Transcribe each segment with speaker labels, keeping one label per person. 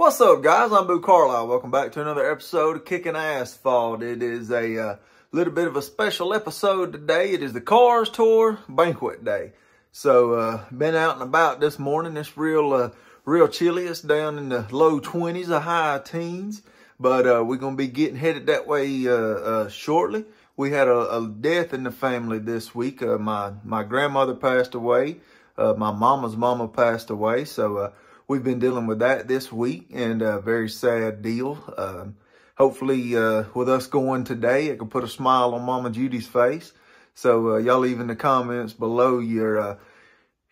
Speaker 1: What's up, guys? I'm Boo Carlisle. Welcome back to another episode of Kicking Asphalt. It is a little bit of a special episode today. It is the Cars Tour Banquet Day. So, been out and about this morning. It's real chilly. It's down in the low 20s or high teens. But we're going to be getting headed that way shortly. We had a death in the family this week. My grandmother passed away. My mama's mama passed away. So, we've been dealing with that this week, and a very sad deal. Hopefully, with us going today, it can put a smile on Mama Judy's face. So, y'all leave in the comments below your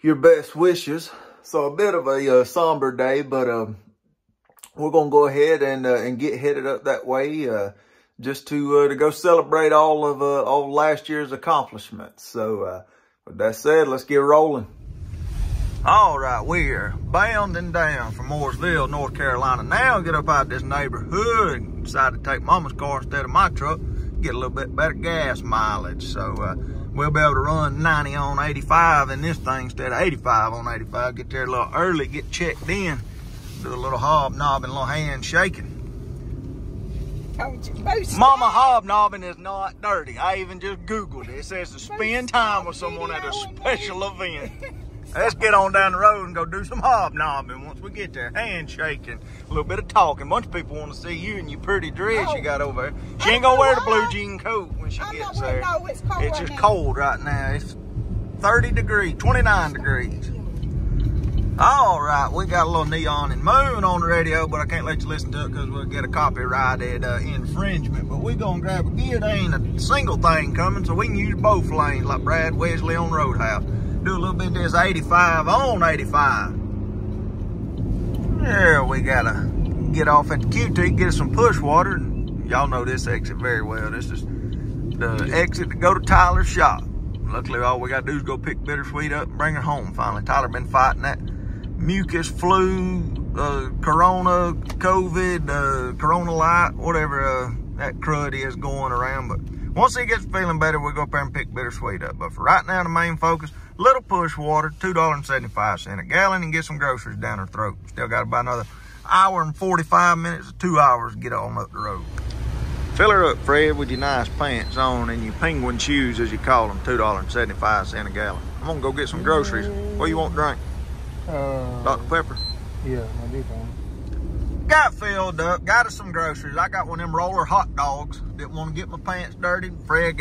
Speaker 1: best wishes. So, a bit of a somber day, but we're gonna go ahead and get headed up that way, just to go celebrate all of last year's accomplishments. So, with that said, let's get rolling. All right, we're bounding down from Mooresville, North Carolina. Now get up out this neighborhood and decide to take Mama's car instead of my truck, get a little bit better gas mileage. So we'll be able to run 90 on 85 in this thing instead of 85 on 85. Get there a little early, get checked in, do a little hobnobbing, a little handshaking. Mama hobnobbing is not dirty. I even just Googled it. It says to spend time with someone at a special event. Let's get on down the road and go do some hobnobbing once we get there. Handshaking, a little bit of talking. A bunch of people want to see you in your pretty dress you got over there. She ain't gonna wear the blue jean coat when she gets there. No, it's cold. It's just cold right now. It's 30 degrees, 29 degrees. All right, we got a little Neon and Moon on the radio, but I can't let you listen to it because we'll get a copyrighted infringement. But we gonna grab a gear. There ain't a single thing coming, so we can use both lanes like Brad Wesley on Roadhouse. Do a little bit of this 85 on 85. There, we gotta get off at the QT, get us some push water. Y'all know this exit very well. This is the exit to go to Tyler's shop. Luckily, all we gotta do is go pick Bittersweet up and bring her home finally. Tyler been fighting that mucus, flu, corona, COVID, corona light, whatever that crud is going around. But once he gets feeling better, we'll go up there and pick Bittersweet up. But for right now, the main focus, little push water, $2.75 a gallon, and get some groceries down her throat. Still got about another hour and 45 minutes to 2 hours to get on up the road. Fill her up, Fred, with your nice pants on and your penguin shoes, as you call them, $2.75 a gallon. I'm gonna go get some groceries. What do you want to drink? Dr. Pepper? Yeah, I do. Got filled up, got us some groceries. I got one of them roller hot dogs. Didn't want to get my pants dirty. Fred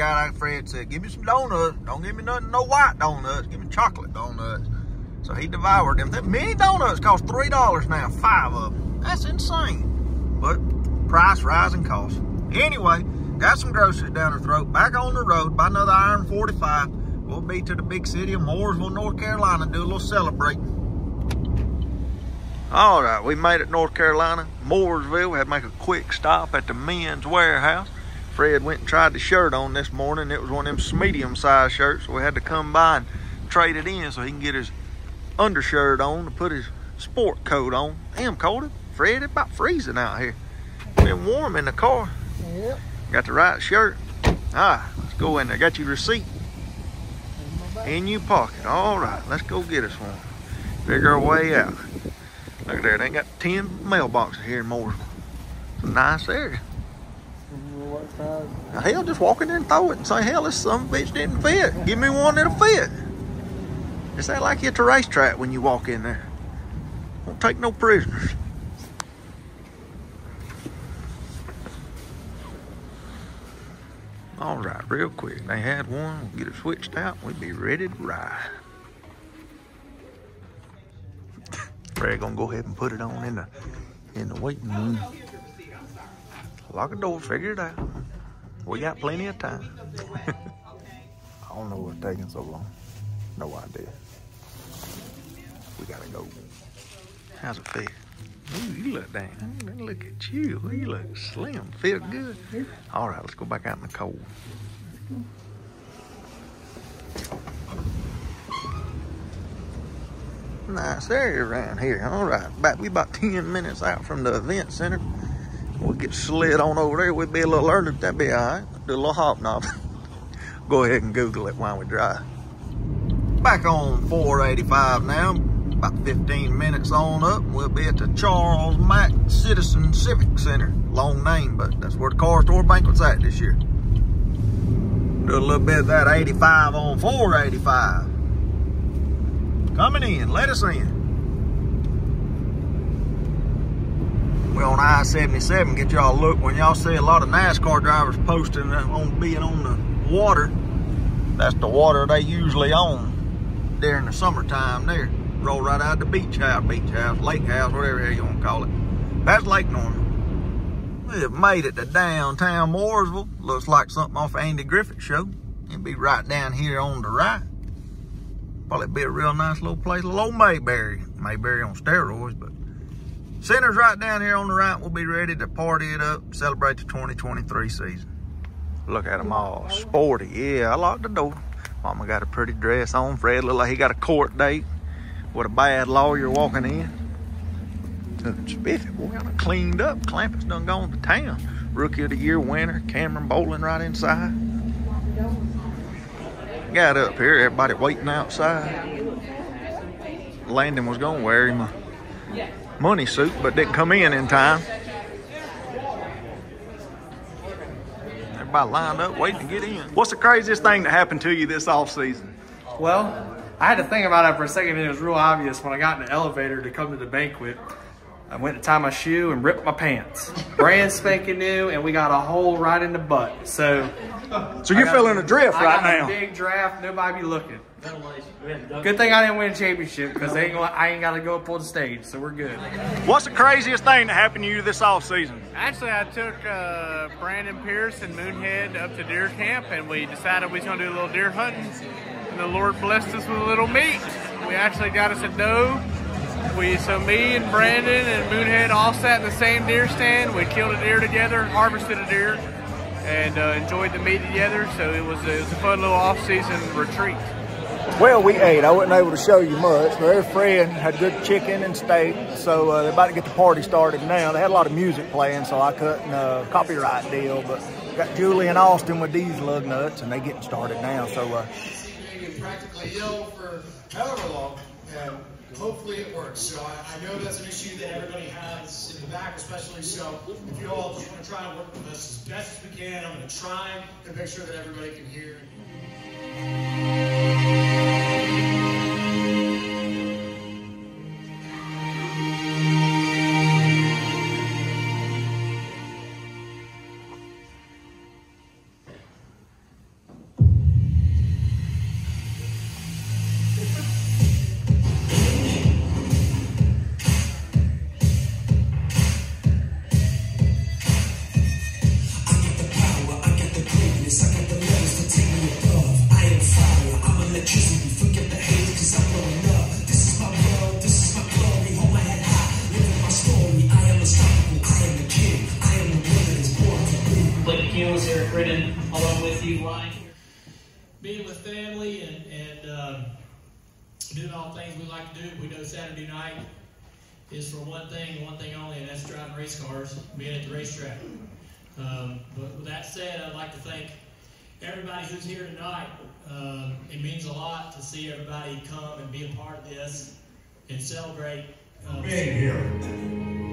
Speaker 1: said, give me some donuts. Don't give me nothing, no white donuts. Give me chocolate donuts. So he devoured them. Them mini donuts cost $3 now, 5 of them. That's insane. But price rising cost. Anyway, got some groceries down her throat. Back on the road by another hour and 45. We'll be to the big city of Mooresville, North Carolina, do a little celebrating. All right, we made it North Carolina, Mooresville. We had to make a quick stop at the men's warehouse. Fred went and tried the shirt on this morning. It was one of them medium-sized shirts, so we had to come by and trade it in so he can get his undershirt on to put his sport coat on. Damn, cold. Fred, it's about freezing out here. Been warm in the car. Yep. Got the right shirt. Let's go in there. Got your receipt in your pocket. All right, let's go get us one. Figure our way out. Look there, they got 10 mailboxes here in Mooresville. It's a nice area. What size? Hell, just walk in there and throw it and say, hell, this some bitch didn't fit. Give me one that'll fit. It's that like you at the racetrack when you walk in there. Won't take no prisoners. All right, real quick. They had one. We'll get it switched out. We'll be ready to ride. Fred gonna go ahead and put it on in the waiting room. Lock the door, figure it out. We got plenty of time. I don't know what's taking so long. No idea. We gotta go. How's it feel? Ooh, you look down. Look at you. You look slim. Feel good. All right, let's go back out in the cold. Nice area around here. All right, we about 10 minutes out from the event center. We'll get slid on over there. We'll be a little early, but that'd be all right. Do a little hobnob. Go ahead and Google it while we drive. Back on 485 now. About 15 minutes on up, we'll be at the Charles Mack Citizen Civic Center. Long name, but that's where the Car Store Banquet's at this year. Do a little bit of that 85 on 485. Coming in, let us in. We're on I-77. Get y'all a look when y'all see a lot of NASCAR drivers posting on being on the water. That's the water they usually on during the summertime there. Roll right out the beach house, lake house, whatever the hell you want to call it. That's Lake Norman. We have made it to downtown Mooresville. Looks like something off Andy Griffith's show. It'll be right down here on the right. Probably be a real nice little place, a little Mayberry. Mayberry on steroids, but center's right down here on the right. We'll be ready to party it up, celebrate the 2023 season. Look at them all, sporty. Yeah, I locked the door. Mama got a pretty dress on. Fred look like he got a court date with a bad lawyer walking in. Spiffy, boy, I done cleaned up. Clampett's done gone to town. Rookie of the Year winner, Cameron Bowling right inside. Got up here, everybody waiting outside. Landon was gonna wear him a money suit, but didn't come in time. Everybody lined up waiting to get in. What's the craziest thing that happened to you this off season?
Speaker 2: Well, I had to think about it for a second, and it was real obvious when I got in the elevator to come to the banquet. I went to tie my shoe and ripped my pants. Brand spanking new, and we got a hole right in the butt. So
Speaker 1: you're feeling a drift right now.
Speaker 2: A big draft, nobody be looking. Good thing I didn't win a championship, because I ain't got to go up on the stage, so we're good.
Speaker 1: What's the craziest thing that happened to you this off season?
Speaker 3: Actually, I took Brandon Pierce and Moonhead up to deer camp, and we decided we was going to do a little deer hunting. And the Lord blessed us with a little meat. We actually got us a doe. So me and Brandon and Moonhead all sat in the same deer stand. We killed a deer together, harvested a deer, and enjoyed the meat together. So it was a fun little off-season retreat.
Speaker 1: Well, we ate. I wasn't able to show you much, but every friend had good chicken and steak, so they're about to get the party started now. They had a lot of music playing, so I couldn't copyright deal, but got Julie and Austin with these lug nuts, and they getting started now. So
Speaker 4: practically ill for however long, and hopefully it works. So I know that's an issue that everybody has in the back, especially. So if you all just want to try and work with us as best as we can, I'm going to try to make sure that everybody can hear. Being with family and doing all the things we like to do. We know Saturday night is for one thing only, and that's driving race cars, being at the racetrack. But with that said, I'd like to thank everybody who's here tonight. It means a lot to see everybody come and be a part of this and celebrate being here.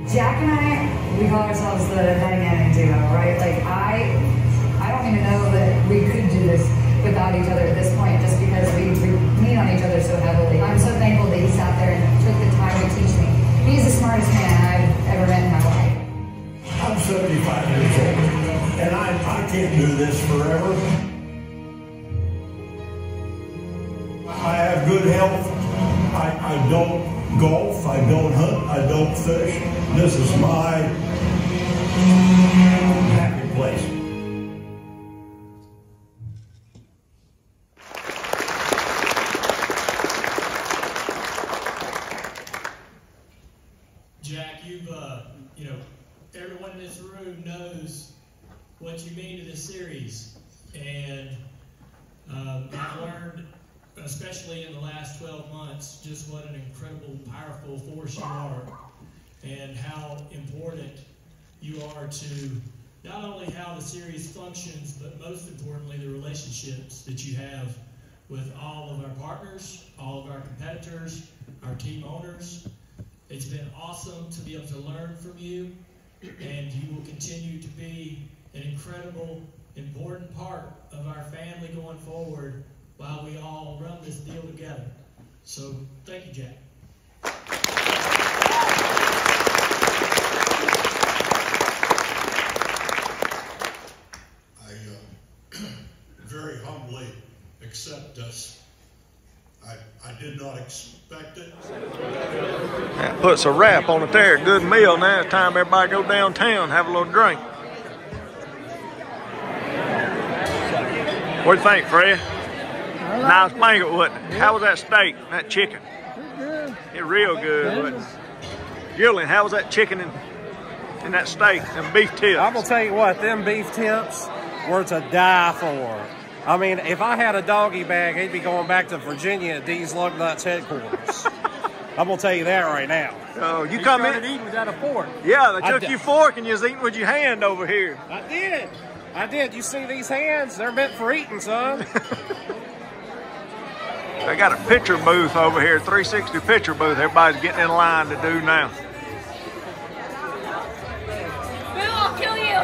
Speaker 5: Jack and I, we call ourselves the dynamic duo, right? Like I don't even know that we could do this without each other at this point, just because we lean on each other so heavily. I'm so thankful that he sat there and took the time to teach me. He's the smartest man I've ever met in my life.
Speaker 6: I'm 75 years old, and I can't do this forever. I have good health. I don't golf, I don't hunt, I don't fish. This is my happy place.
Speaker 4: Jack, you've, everyone in this room knows what you mean to this series. And I've learned, especially in the last 12 months, just what an incredible, powerful force you are, and how important you are to not only how the series functions, but most importantly, the relationships that you have with all of our partners, all of our competitors, our team owners. It's been awesome to be able to learn from you, and you will continue to be an incredible, important part of our family going forward while we all run this deal together. So, thank you, Jack.
Speaker 6: Very humbly accept this. I did not expect it.
Speaker 1: That puts a wrap on it there. Good meal now. It's time everybody go downtown, have a little drink. What do you think, Fred? Nice banquet, wasn't it? How was that steak, that chicken?
Speaker 7: Good.
Speaker 1: It real good, wasn't it? Gillian, how was that chicken and that steak and beef tips?
Speaker 7: I'm going to tell you what, them beef tips were to die for. I mean, if I had a doggy bag, he'd be going back to Virginia at D's Lug Nuts headquarters. I'm going to tell you that right now.
Speaker 1: Oh, you come in
Speaker 7: eating without a fork.
Speaker 1: Yeah, they took you fork and you was eating with your hand over here.
Speaker 7: I did. You see these hands? They're meant for eating, son.
Speaker 1: They got a picture booth over here, 360 picture booth. Everybody's getting in line to do now.
Speaker 8: Bill, I'll kill you.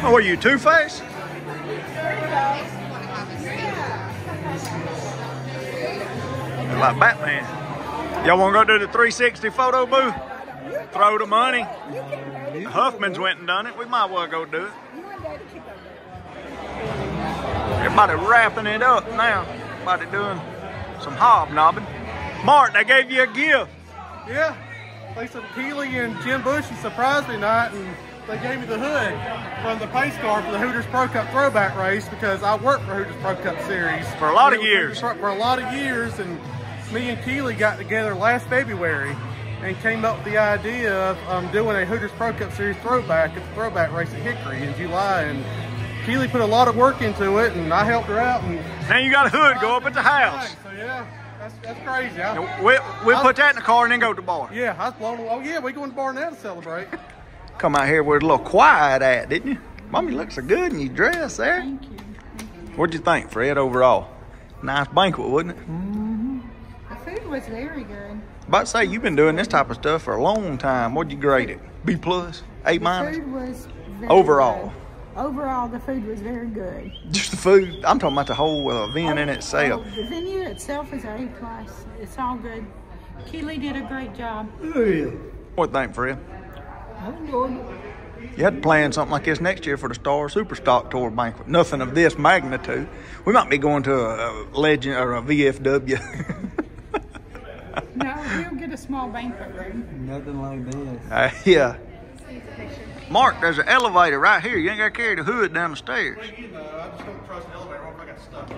Speaker 1: Oh, what are you, Two-Face? Like Batman. Y'all want to go to the 360 photo booth? Throw the money. Huffman's went and done it. We might well go do it. Everybody wrapping it up now. Everybody doing some hobnobbing. Mark, they gave you a gift.
Speaker 2: Yeah, they said Keely and Jim Bush surprised me tonight, and they gave me the hood from the pace car for the Hooters Pro Cup throwback race because I worked for Hooters Pro Cup Series.
Speaker 1: For a lot of years.
Speaker 2: For a lot of years, and me and Keely got together last February and came up with the idea of doing a Hooters Pro Cup Series throwback at the throwback race at Hickory in July. And Keely put a lot of work into it, and I helped her out. And
Speaker 1: now you got a hood go up at the house.
Speaker 2: So yeah, that's crazy.
Speaker 1: We'll put that in the car and then go to the bar.
Speaker 2: Yeah, I was blown away. Oh yeah, we going to the bar now to celebrate.
Speaker 1: Come out here where it's a little quiet at, didn't you? Mommy looks so good in your dress there.
Speaker 8: Thank you.
Speaker 1: What'd you think, Fred, overall? Nice banquet, wasn't it?
Speaker 8: Mm-hmm. The food was very good.
Speaker 1: About to say, you've been doing this type of stuff for a long time. What'd you grade it? B plus? A minus?
Speaker 8: The food was very
Speaker 1: overall.
Speaker 8: Good. Overall, the food was very good.
Speaker 1: Just the food? I'm talking about the whole event in itself.
Speaker 8: The venue itself is A plus. It's all good. Keely did a great job.
Speaker 1: What do you think, Fred?
Speaker 8: I enjoyed it.
Speaker 1: You had to plan something like this next year for the Star Superstock Tour banquet. Nothing of this magnitude. We might be going to a Legend or a VFW.
Speaker 8: No, we'll get a small banquet room.
Speaker 7: Nothing like this.
Speaker 1: Yeah. Mark, there's an elevator right here. You ain't got to carry the hood down the stairs.
Speaker 2: I just don't trust the elevator. I got stuck.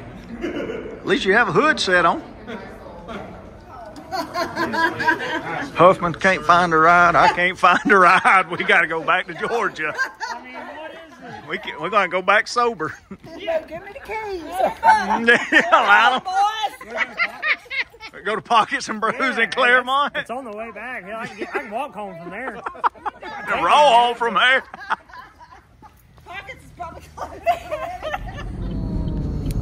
Speaker 1: At least you have a hood set on. Huffman can't find a ride. I can't find a ride. We got to go back to Georgia.
Speaker 8: I mean, what is it?
Speaker 1: We're going to go back sober.
Speaker 8: Yeah, give me the keys.
Speaker 1: Yeah, go to Pockets and Brews in Claremont.
Speaker 9: It's on the way back. Hell, I can walk home from there.
Speaker 1: Roll home from there.
Speaker 8: Pockets is probably closed.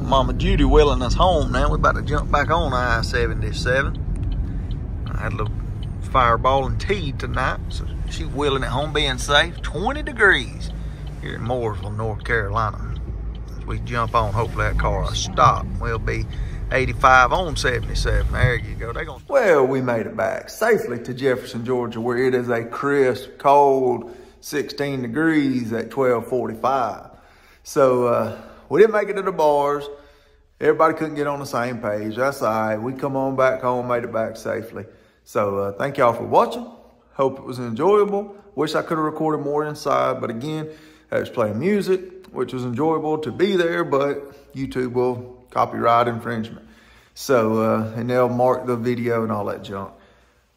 Speaker 1: Mama Judy wheeling us home now. We're about to jump back on I-77. I had a little fireball and tea tonight, so she's wheeling it home, being safe. 20 degrees here in Mooresville, North Carolina. As we jump on, hopefully that car will stop. We'll be 85 on 77. There you go. Well, we made it back safely to Jefferson, Georgia, where it is a crisp, cold 16 degrees at 12:45. So we didn't make it to the bars. Everybody couldn't get on the same page. That's all right. We come on back home, made it back safely. So thank y'all for watching. Hope it was enjoyable. Wish I could have recorded more inside, but again, I was playing music, which was enjoyable to be there, but YouTube will copyright infringement. So, and they'll mark the video and all that junk.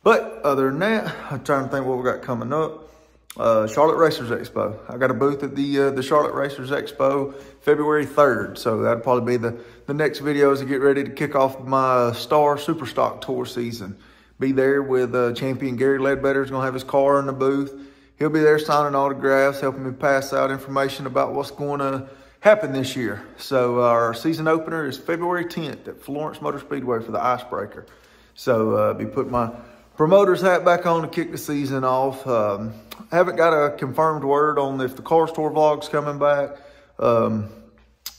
Speaker 1: But other than that, I'm trying to think what we got coming up. Charlotte Racers Expo. I got a booth at the Charlotte Racers Expo February 3rd. So that'll probably be the next video as I get ready to kick off my Star Superstock Tour season. Be there with champion Gary Ledbetter's gonna have his car in the booth. He'll be there signing autographs, helping me pass out information about what's going to happen this year. So our season opener is February 10th at Florence Motor Speedway for the Icebreaker. So I'll be putting my promoter's hat back on to kick the season off. I haven't got a confirmed word on if the Cars Tour vlog's coming back.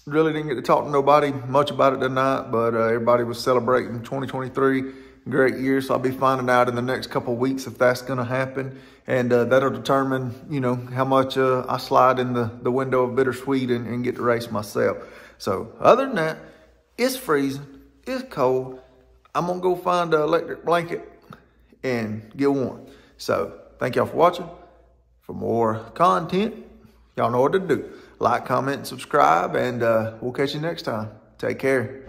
Speaker 1: Really didn't get to talk to nobody much about it tonight, but everybody was celebrating 2023. Great year, so I'll be finding out in the next couple of weeks if that's going to happen. And that'll determine, you know, how much I slide in the window of Bittersweet and get to race myself. So other than that, it's freezing, it's cold. I'm going to go find an electric blanket and get warm. So thank y'all for watching. For more content, y'all know what to do. Like, comment, and subscribe, and we'll catch you next time. Take care.